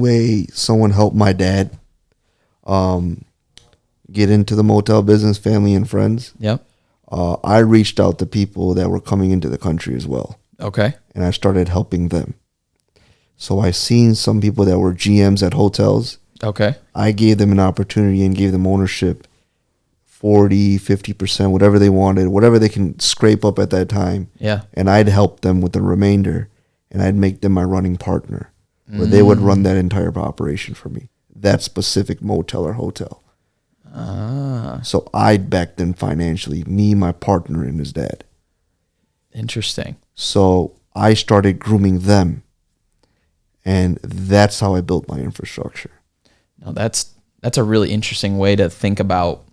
Way someone helped my dad get into the motel business, family and friends. Yep. I reached out to people that were coming into the country as well. Okay. And I started helping them. So I seen some people that were GMs at hotels. Okay. I gave them an opportunity and gave them ownership, 40, 50%, whatever they wanted, whatever they can scrape up at that time. Yeah. And I'd help them with the remainder, and I'd make them my running partner, where they would run that entire operation for me, that specific motel or hotel. So I'd back them financially, me, my partner, and his dad. Interesting. So I started grooming them, and that's how I built my infrastructure. No, that's a really interesting way to think about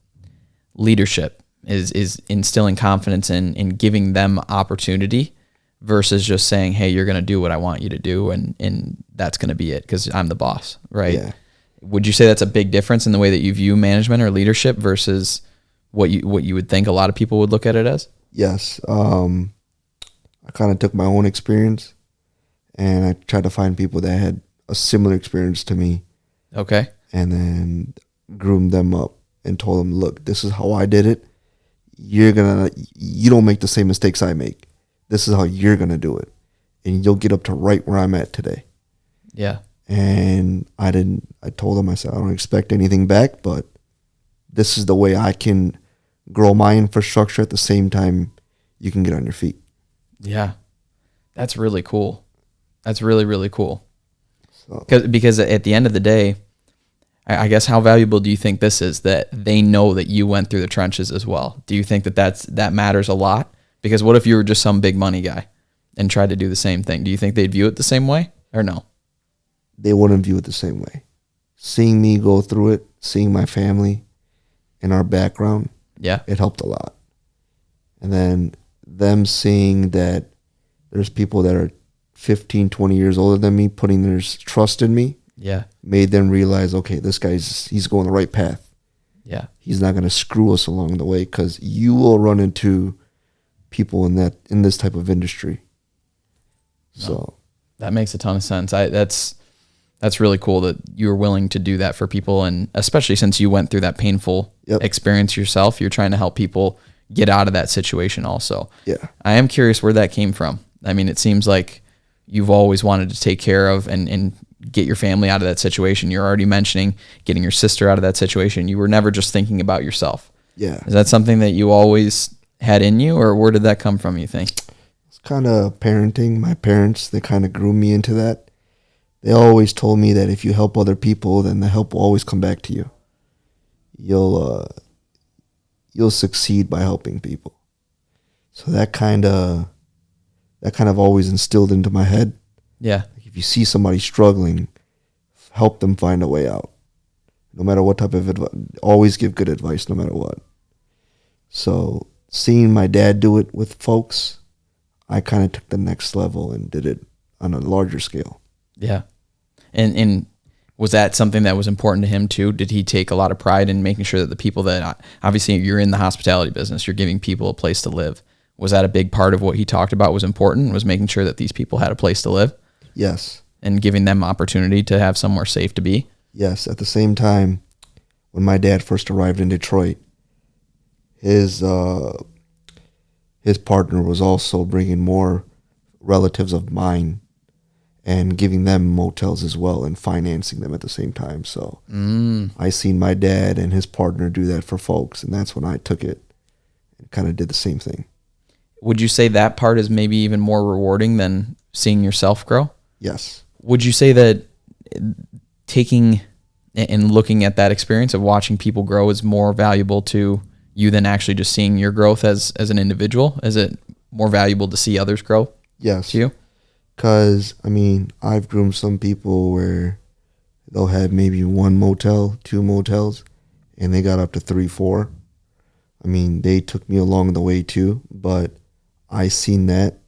leadership, is instilling confidence in giving them opportunity versus just saying, hey, you're going to do what I want you to do, and that's going to be it because I'm the boss, right? Yeah. Would you say that's a big difference in the way that you view management or leadership versus what you would think a lot of people would look at it as? Yes. I kind of took my own experience, and I tried to find people that had a similar experience to me. Okay. And then groomed them up and told them, look, this is how I did it. You don't make the same mistakes I make. This is how you're going to do it. And you'll get up to right where I'm at today. Yeah. And I told them, I said, I don't expect anything back, but this is the way I can grow my infrastructure at the same time you can get on your feet. Yeah. That's really cool. That's really, really cool. So, Because at the end of the day, I guess how valuable do you think this is, that they know that you went through the trenches as well? Do you think that matters a lot? Because what if you were just some big money guy and tried to do the same thing? Do you think they'd view it the same way or no? they wouldn't view it the same way. Seeing me go through it, seeing my family and our background, Yeah. it helped a lot. And then them seeing that there's people that are 15, 20 years older than me putting their trust in me, Yeah. made them realize, okay, this he's going the right path. Yeah. He's not going to screw us along the way, because you will run into people in this type of industry. So that makes a ton of sense. That's really cool that you're willing to do that for people, and especially since you went through that painful experience yourself, you're trying to help people get out of that situation also. Yeah. I am curious where that came from. I mean, it seems like you've always wanted to take care of and get your family out of that situation. You're already mentioning getting your sister out of that situation. You were never just thinking about yourself. Yeah. Is that something that you always had in you, or where did that come from, you think? It's kind of parenting. My parents, they kind of grew me into that. They always told me that if you help other people, then the help will always come back to you. You'll succeed by helping people. So that kind of always instilled into my head. Yeah. If you see somebody struggling, help them find a way out. No matter what type of advice, always give good advice no matter what. So seeing my dad do it with folks, I kind of took the next level and did it on a larger scale. Yeah. And was that something that was important to him too? Did he take a lot of pride in making sure that the people that, obviously you're in the hospitality business, you're giving people a place to live. Was that a big part of what he talked about was important, was making sure that these people had a place to live? Yes. And giving them opportunity to have somewhere safe to be? Yes. At the same time, when my dad first arrived in Detroit, his partner was also bringing more relatives of mine and giving them motels as well and financing them at the same time. So I seen my dad and his partner do that for folks, and that's when I took it and kind of did the same thing. Would you say that part is maybe even more rewarding than seeing yourself grow? Yes. Would you say that taking and looking at that experience of watching people grow is more valuable to you than actually just seeing your growth as an individual? Is it more valuable to see others grow? Yes. To you? Because, I mean, I've groomed some people where they'll have maybe one motel, two motels, and they got up to 3, 4. I mean, they took me along the way too, but I seen that,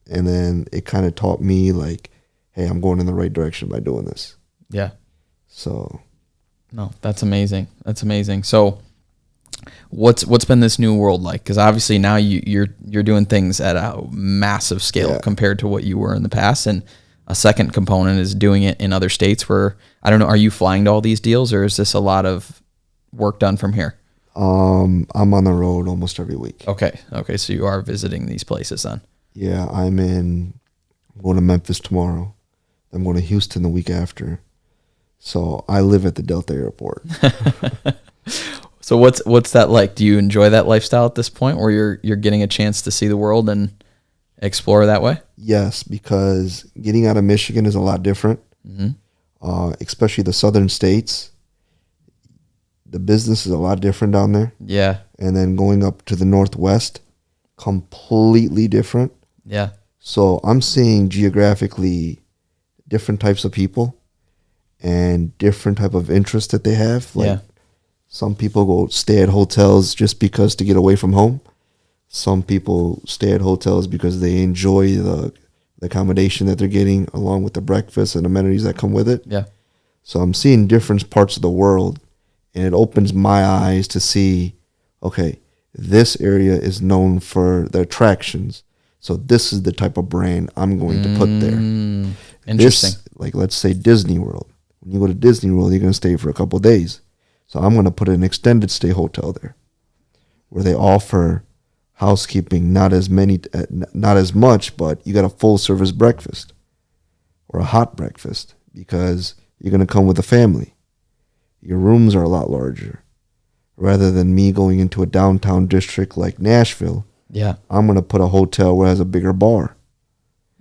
and then it kind of taught me like, hey, I'm going in the right direction by doing this. Yeah. So. No, that's amazing. That's amazing. So what's been this new world like? Because obviously now you're doing things at a massive scale compared to what you were in the past, and A second component is doing it in other states where, I don't know, are you flying to all these deals, or is this a lot of work done from here? I'm on the road almost every week. Okay. So you are visiting these places then. Yeah, I'm going to Memphis tomorrow. I'm going to Houston the week after. So I live at the Delta Airport. So what's that like? Do you enjoy that lifestyle at this point where you're getting a chance to see the world and explore that way? Yes, because getting out of Michigan is a lot different, especially the southern states. The business is a lot different down there. Yeah. And then going up to the Northwest, completely different. Yeah. So I'm seeing geographically different types of people and different type of interest that they have. Like some people go stay at hotels just because to get away from home. Some people stay at hotels because they enjoy the accommodation that they're getting along with the breakfast and amenities that come with it. Yeah. So I'm seeing different parts of the world, and it opens my eyes to see, okay, this area is known for the attractions. So this is the type of brand I'm going to put there. Interesting. Like let's say Disney World. When you go to Disney World, you're going to stay for a couple of days. So I'm going to put an extended stay hotel there where they offer housekeeping, not as much, but you got a full service breakfast or a hot breakfast because you're going to come with a family. Your rooms are a lot larger. Rather than me going into a downtown district like Nashville, I'm going to put a hotel where it has a bigger bar.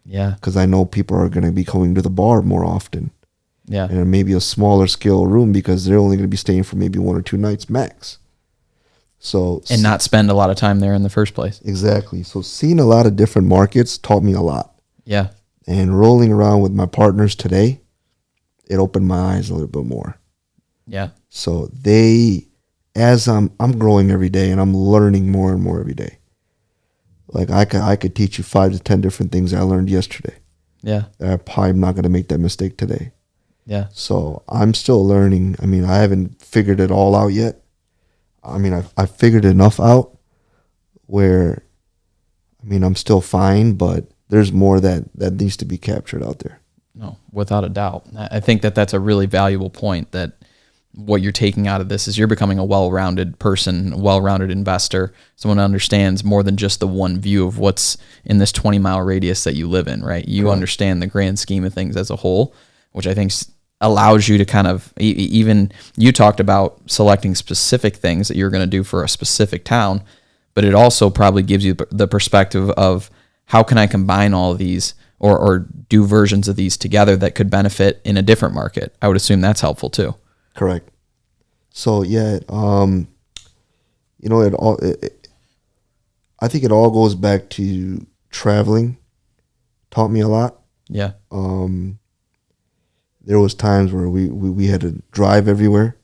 Yeah. Because I know people are going to be going to the bar more often. Yeah. And maybe a smaller scale room because they're only going to be staying for maybe 1 or 2 nights max. So and not spend a lot of time there in the first place. Exactly. So seeing a lot of different markets taught me a lot. Yeah. And rolling around with my partners today, it opened my eyes a little bit more. Yeah. So as I'm growing every day and I'm learning more and more every day. Like I could teach you 5 to 10 different things I learned yesterday. Yeah. I'm probably not going to make that mistake today. Yeah. So I'm still learning. I mean, I haven't figured it all out yet. I mean, I figured enough out where, I mean, I'm still fine, but there's more that needs to be captured out there. No, without a doubt. I think that's a really valuable point, that what you're taking out of this is you're becoming a well-rounded person, a well-rounded investor, someone who understands more than just the one view of what's in this 20-mile radius that you live in, right? You understand the grand scheme of things as a whole, which I think allows you to kind of, even you talked about selecting specific things that you're going to do for a specific town, but it also probably gives you the perspective of how can I combine all of these or do versions of these together that could benefit in a different market. I would assume that's helpful too. Correct. So yeah, I think it all goes back to traveling. Taught me a lot. Yeah. There was times where we had to drive everywhere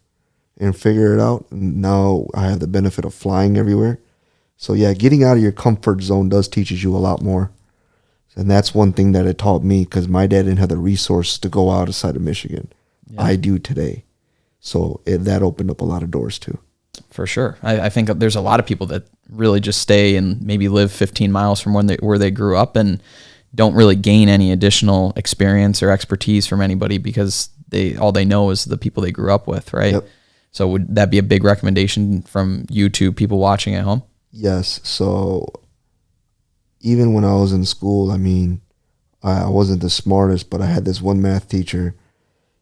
and figure it out. And now I have the benefit of flying everywhere. So yeah, getting out of your comfort zone does teaches you a lot more. And that's one thing that it taught me because my dad didn't have the resource to go outside of Michigan. Yeah. I do today. So that opened up a lot of doors too. For sure. I think there's a lot of people that really just stay and maybe live 15 miles from where they grew up and don't really gain any additional experience or expertise from anybody because all they know is the people they grew up with, right? Yep. So would that be a big recommendation from you to people watching at home? Yes. So even when I was in school, I mean, I wasn't the smartest, but I had this one math teacher.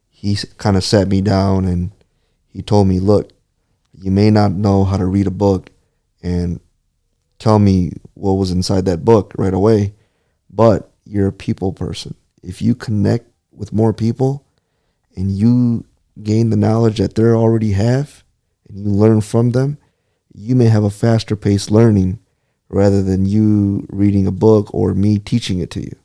He kind of sat me down and he told me, look, you may not know how to read a book and tell me what was inside that book right away, but you're a people person. If you connect with more people and you gain the knowledge that they already have and you learn from them, you may have a faster paced learning rather than you reading a book or me teaching it to you.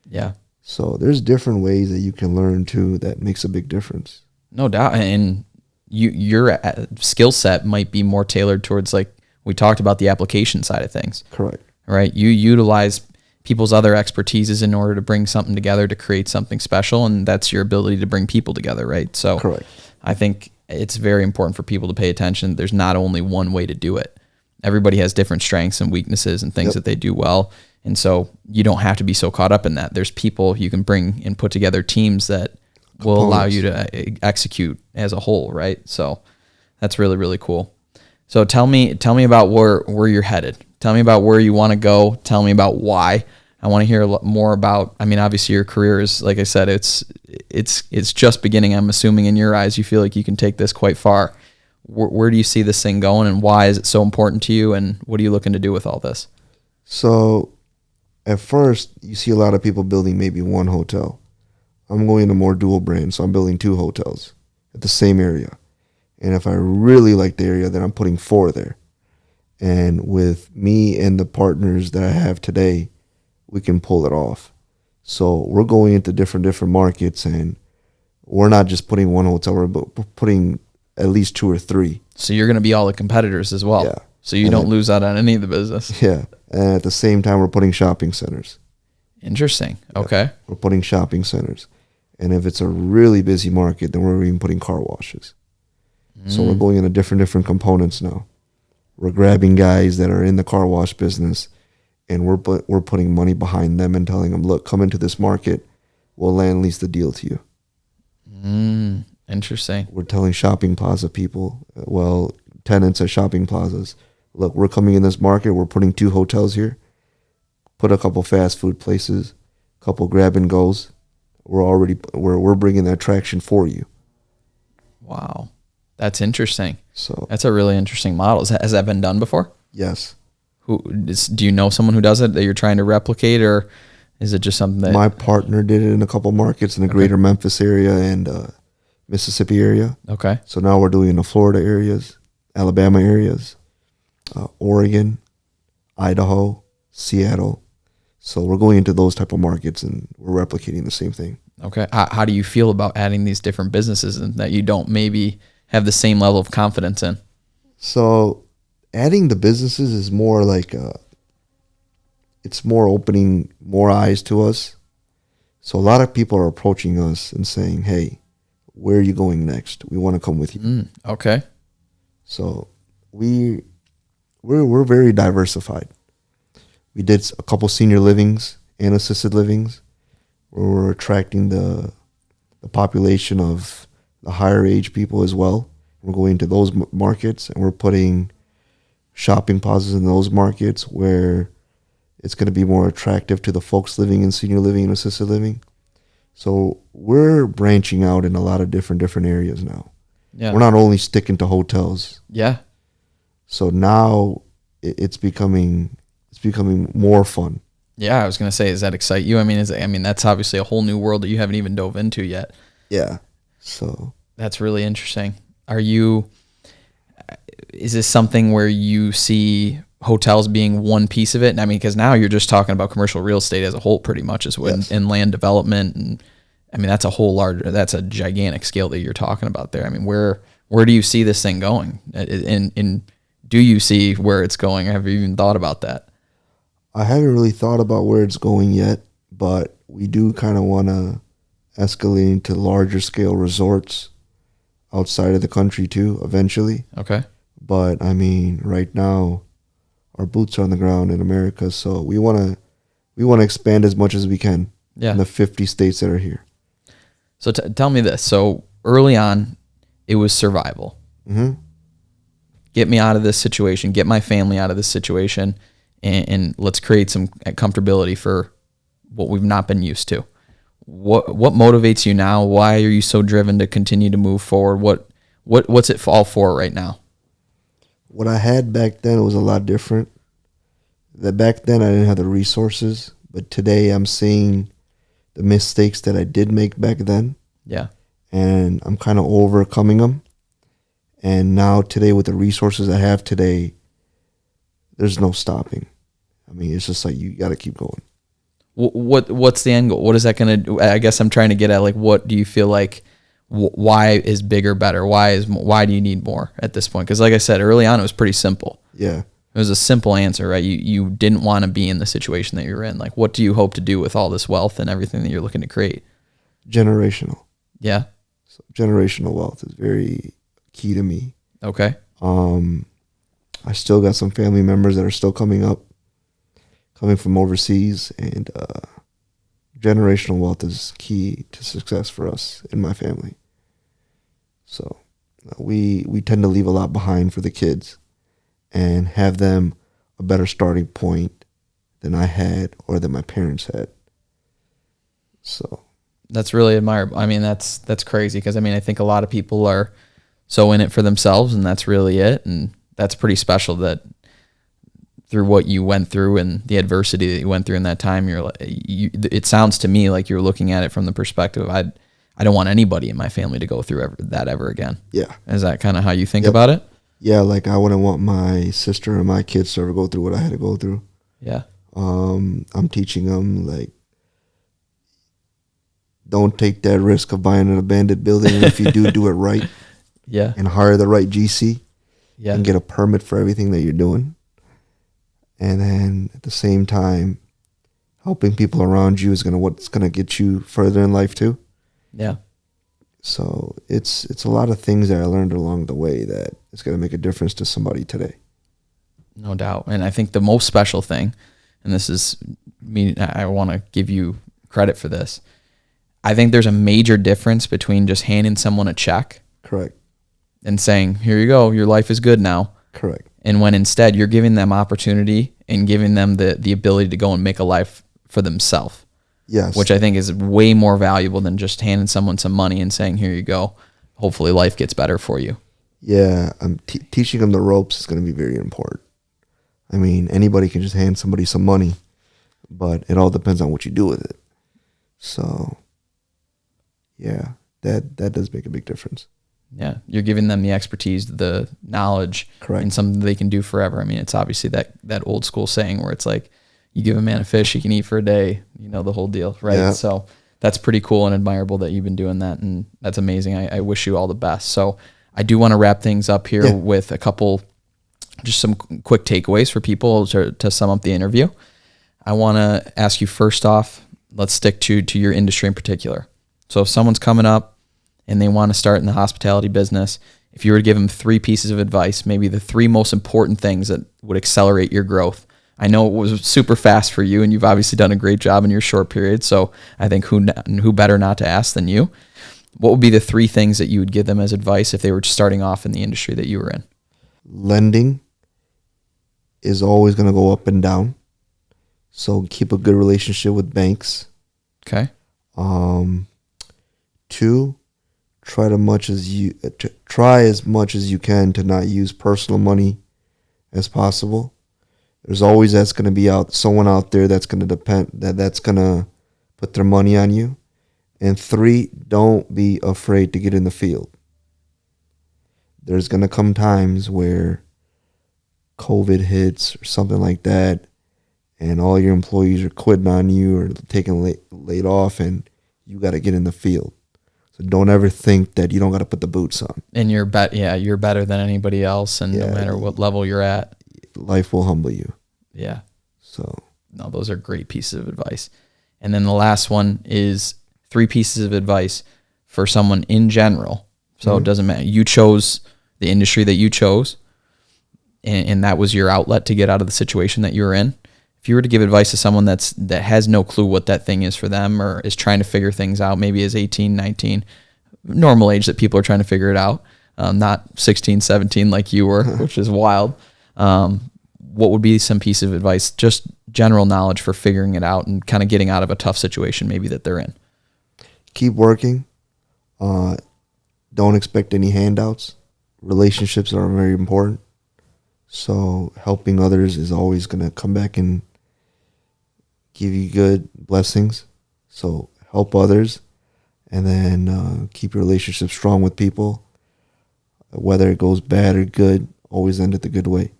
Yeah. So there's different ways that you can learn too that makes a big difference. No doubt. And your skill set might be more tailored towards, like we talked about, the application side of things. Correct. Right? You utilize people's other expertises in order to bring something together to create something special, and that's your ability to bring people together, right? So correct. I think it's very important for people to pay attention. There's not only one way to do it. Everybody has different strengths and weaknesses and things that they do well. And so you don't have to be so caught up in that. There's people you can bring and put together teams that will allow you to execute as a whole, right? So that's really, really cool. So tell me about where you're headed. Tell me about where you want to go. Tell me about why. I want to hear a lot more about, I mean, obviously your career is, like I said, it's just beginning. I'm assuming in your eyes, you feel like you can take this quite far. Where do you see this thing going, and why is it so important to you, and what are you looking to do with all this? So at first, you see a lot of people building maybe one hotel. I'm going to more dual brand, so I'm building 2 hotels at the same area. And if I really like the area, then I'm putting 4 there. And with me and the partners that I have today, we can pull it off. So we're going into different markets, and we're not just putting 1 hotel, we're putting at least 2 or 3. So you're going to be all the competitors as well. Yeah. So you don't lose out on any of the business. Yeah. And at the same time, we're putting shopping centers. Interesting. Okay. Yeah. We're putting shopping centers. And if it's a really busy market, then we're even putting car washes. So we're going into different components now. We're grabbing guys that are in the car wash business, and we're putting money behind them and telling them, look, come into this market. We'll land lease the deal to you. Interesting. We're telling shopping plaza people, well, tenants at shopping plazas, look, we're coming in this market. We're putting 2 hotels here. Put a couple fast food places, a couple grab and goes. We're bringing that traction for you. Wow. That's interesting. So that's a really interesting model. Has that been done before? Yes. Do you know someone who does it that you're trying to replicate, or is it just something that... My partner did it in a couple markets in the greater Memphis area and Mississippi area. Okay. So now we're doing the Florida areas, Alabama areas, Oregon, Idaho, Seattle. So we're going into those type of markets, and we're replicating the same thing. Okay. How do you feel about adding these different businesses and that you don't maybe have the same level of confidence in? So adding the businesses is more like it's more opening more eyes to us. So a lot of people are approaching us and saying, hey, where are you going next? We want to come with you. Okay. So we're very diversified. We did a couple senior livings and assisted livings where we're attracting the population of the higher age people as well. We're going to those markets, and we're putting shopping plazas in those markets where it's going to be more attractive to the folks living in senior living and assisted living. So we're branching out in a lot of different areas now. Yeah. We're not only sticking to hotels. Yeah. So now it's becoming more fun. Yeah, I was gonna say, does that excite you? I mean, that's obviously a whole new world that you haven't even dove into yet. Yeah. So that's really interesting. Is this something where you see hotels being one piece of it? I mean, because now you're just talking about commercial real estate as a whole, pretty much, and land development, and I mean that's a gigantic scale that you're talking about there. I mean, where do you see this thing going? And do you see where it's going? Have you even thought about that? I haven't really thought about where it's going yet, but we do kind of want to escalate into larger scale resorts outside of the country too, eventually. Okay. But I mean, right now, our boots are on the ground in America, so we want to expand as much as we can in the 50 states that are here. So tell me this. So early on, it was survival. Mm-hmm. Get me out of this situation. Get my family out of this situation, and let's create some comfortability for what we've not been used to. What motivates you now? Why are you so driven to continue to move forward? What's it all for right now? What I had back then was a lot different. That back then I didn't have the resources, but today I'm seeing the mistakes that I did make back then. Yeah. And I'm kind of overcoming them. And now today, with the resources I have today, there's no stopping. I mean, it's just like you got to keep going. What's the end goal? What is that going to do? I guess I'm trying to get at, like, what do you feel like, why is bigger better? Why do you need more at this point? Because like I said, early on, it was pretty simple. Yeah. It was a simple answer, right? You didn't want to be in the situation that you're in. Like, what do you hope to do with all this wealth and everything that you're looking to create? Generational. Yeah. So generational wealth is very key to me. Okay. I still got some family members that are still coming up coming from overseas, and generational wealth is key to success for us in my family. So we tend to leave a lot behind for the kids and have them a better starting point than I had or than my parents had. So that's really admirable. I mean, that's crazy, because I mean, I think a lot of people are so in it for themselves, and that's really it. And that's pretty special that through what you went through and the adversity that you went through in that time, it sounds to me like you're looking at it from the perspective of, I don't want anybody in my family to go through that ever again. Yeah. Is that kind of how you think Yep. about it? Yeah, like I wouldn't want my sister or my kids to ever go through what I had to go through. Yeah. I'm teaching them, like, don't take that risk of buying an abandoned building. And if you do it right. Yeah. And hire the right GC. Yeah. And get a permit for everything that you're doing. And then at the same time, helping people around you is what's gonna get you further in life too. Yeah. So it's a lot of things that I learned along the way that is gonna make a difference to somebody today. No doubt. And I think the most special thing, and this is me, I want to give you credit for this. I think there's a major difference between just handing someone a check. Correct. And saying, here you go, your life is good now. Correct. And when instead you're giving them opportunity and giving them the ability to go and make a life for themselves. Yes. Which I think is way more valuable than just handing someone some money and saying, here you go. Hopefully life gets better for you. Yeah. Teaching them the ropes is going to be very important. I mean, anybody can just hand somebody some money, but it all depends on what you do with it. So, yeah, that does make a big difference. Yeah, you're giving them the expertise, the knowledge, Correct. And something they can do forever. I mean, it's obviously that old school saying where it's like, you give a man a fish, he can eat for a day, the whole deal, right? Yeah. So that's pretty cool and admirable that you've been doing that, and that's amazing. I wish you all the best. So I do want to wrap things up here with a couple, just some quick takeaways for people to sum up the interview. I want to ask you first off, let's stick to your industry in particular. So if someone's coming up and they want to start in the hospitality business, if you were to give them 3 pieces of advice, maybe the 3 most important things that would accelerate your growth. I know it was super fast for you, and you've obviously done a great job in your short period, so I think who better not to ask than you. What would be the 3 things that you would give them as advice if they were starting off in the industry that you were in? Lending is always going to go up and down, so keep a good relationship with banks. Okay. 2, try as much as you can to not use personal money as possible. There's always going to be someone out there that's going to put their money on you. And 3, don't be afraid to get in the field. There's going to come times where COVID hits or something like that, and all your employees are quitting on you or taking laid off, and you got to get in the field. So don't ever think that you don't got to put the boots on. And you're better than anybody else, and no matter what level you're at, life will humble you. Yeah. So no, those are great pieces of advice. And then the last one is 3 pieces of advice for someone in general. So It doesn't matter. You chose the industry that you chose, and that was your outlet to get out of the situation that you were in. If you were to give advice to someone that has no clue what that thing is for them, or is trying to figure things out, maybe is 18, 19, normal age that people are trying to figure it out, not 16, 17 like you were, which is wild. What would be some piece of advice, just general knowledge for figuring it out and kind of getting out of a tough situation maybe that they're in? Keep working. Don't expect any handouts. Relationships are very important. So helping others is always going to come back and give you good blessings. So help others, and then keep your relationship strong with people. Whether it goes bad or good, always end it the good way.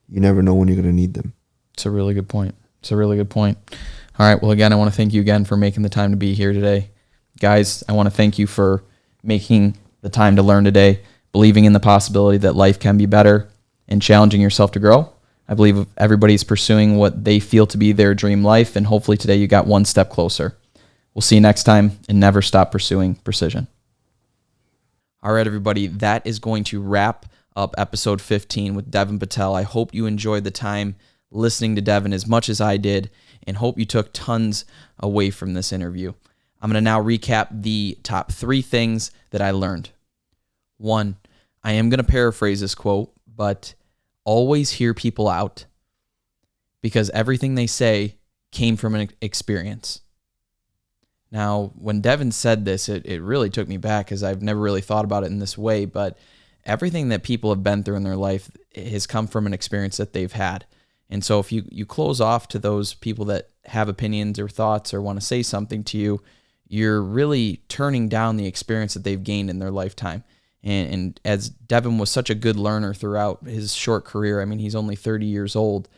You never know when you're going to need them. It's a really good point. All right. Well, again, I want to thank you again for making the time to be here today. Guys, I want to thank you for making the time to learn today, believing in the possibility that life can be better, and challenging yourself to grow. I believe everybody's pursuing what they feel to be their dream life, and hopefully today you got one step closer. We'll see you next time, and never stop pursuing precision. All right, everybody, that is going to wrap up episode 15 with Devan Patel. I hope you enjoyed the time listening to Devan as much as I did, and hope you took tons away from this interview. I'm going to now recap the top 3 things that I learned. 1, I am going to paraphrase this quote, but always hear people out, because everything they say came from an experience. Now, when Devan said this, it really took me back, because I've never really thought about it in this way, but everything that people have been through in their life has come from an experience that they've had. And so if you close off to those people that have opinions or thoughts or want to say something to you, you're really turning down the experience that they've gained in their lifetime. And as Devan was such a good learner throughout his short career, I mean, he's only 30 years old,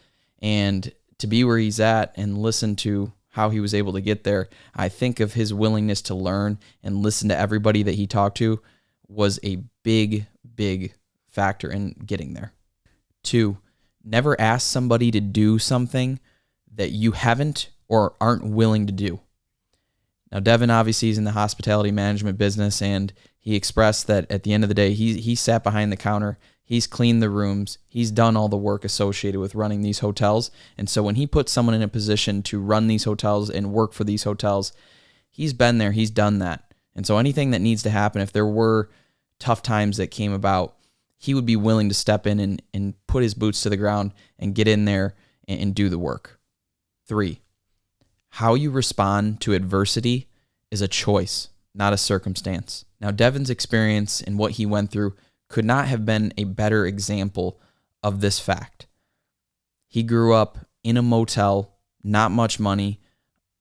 and to be where he's at and listen to how he was able to get there, I think of his willingness to learn and listen to everybody that he talked to was a big, big factor in getting there. 2, never ask somebody to do something that you haven't or aren't willing to do. Now, Devan obviously is in the hospitality management business, and he expressed that at the end of the day, he sat behind the counter, he's cleaned the rooms, he's done all the work associated with running these hotels. And so when he puts someone in a position to run these hotels and work for these hotels, he's been there, he's done that. And so anything that needs to happen, if there were tough times that came about, he would be willing to step in and put his boots to the ground and get in there and do the work. 3, how you respond to adversity is a choice, not a circumstance. Now, Devan's experience and what he went through could not have been a better example of this fact. He grew up in a motel, not much money,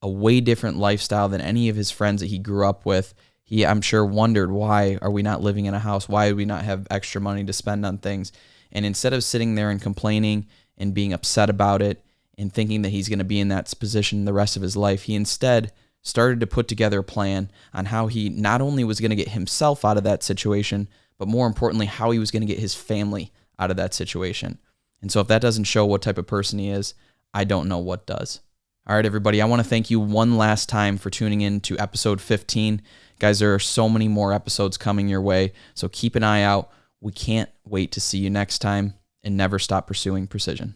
a way different lifestyle than any of his friends that he grew up with. He, I'm sure, wondered, why are we not living in a house? Why do we not have extra money to spend on things? And instead of sitting there and complaining and being upset about it and thinking that he's going to be in that position the rest of his life, he instead started to put together a plan on how he not only was going to get himself out of that situation, but more importantly, how he was going to get his family out of that situation. And so if that doesn't show what type of person he is, I don't know what does. All right, everybody, I want to thank you one last time for tuning in to episode 15. Guys, there are so many more episodes coming your way, so keep an eye out. We can't wait to see you next time, and never stop pursuing precision.